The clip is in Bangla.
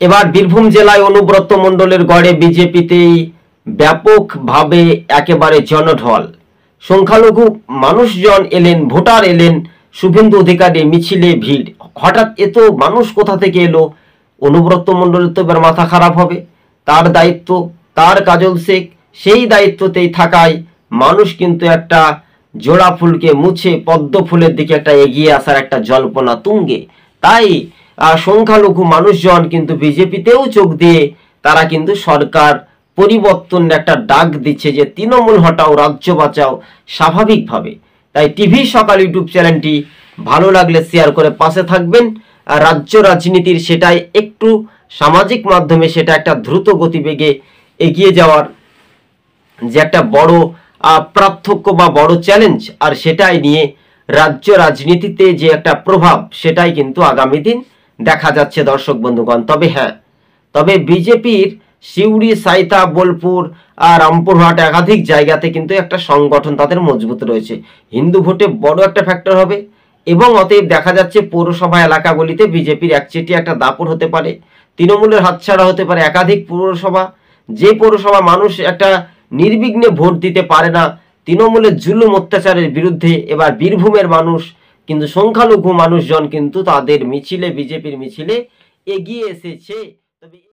এবার বীরভূম জেলায় অনুব্রত মণ্ডলের গড়ে বিজেপিতেই ব্যাপকভাবে একেবারে জনঢল। সংখ্যালঘু মানুষজন এলেন, ভোটার এলেন, শুভেন্দু অধিকারী মিছিলে ভিড়। হঠাৎ এত মানুষ কোথা থেকে এলো? অনুব্রত মণ্ডলের তো এবার মাথা খারাপ হবে। তার দায়িত্ব, তার কাজল শেখ সেই দায়িত্বতেই থাকায় মানুষ কিন্তু একটা জোড়া ফুলকে মুছে পদ্ম ফুলের দিকে একটা এগিয়ে আসার একটা জল্পনা তুঙ্গে। তাই সংখ্যালঘু মানুষজন কিন্তু বিজেপিতেও চোখ দিয়ে তারা কিন্তু সরকার পরিবর্তন একটা ডাক দিচ্ছে যে তৃণমূল হটাও, রাজ্য বাঁচাও স্বাভাবিকভাবে। তাই টিভি সকাল ইউটিউব চ্যানেলটি ভালো লাগলে শেয়ার করে পাশে থাকবেন। আর রাজ্য রাজনীতির সেটাই একটু সামাজিক মাধ্যমে সেটা একটা দ্রুত গতিবেগে এগিয়ে যাওয়ার যে একটা বড় পার্থক্য বা বড় চ্যালেঞ্জ, আর সেটাই নিয়ে রাজ্য রাজনীতিতে যে একটা প্রভাব সেটাই কিন্তু আগামী দিন দেখা যাচ্ছে দর্শক বন্ধুগণ। তবে বিজেপির সিউড়ি, সাঁইথা, বোলপুর আর রামপুরহাট একাধিক জায়গাতে কিন্তু একটা সংগঠন তাদের মজবুত রয়েছে। হিন্দু ভোটে বড় একটা ফ্যাক্টর হবে এবং অতএব দেখা যাচ্ছে পৌরসভা এলাকাগুলিতে বিজেপির একচেটিয়া একটা দাপট হতে পারে, তৃণমূলের হাতছাড়া হতে পারে একাধিক পৌরসভা। যে পৌরসভা মানুষ একটা নির্বিঘ্নে ভোট দিতে পারে না, তৃণমূলের জুলুম অত্যাচারের বিরুদ্ধে এবার বীরভূমের মানুষ কিন্তু সংখ্যালঘু মানুষজন কিন্তু তাদের মিছিলে, বিজেপির মিছিলে এগিয়ে এসেছে। তবে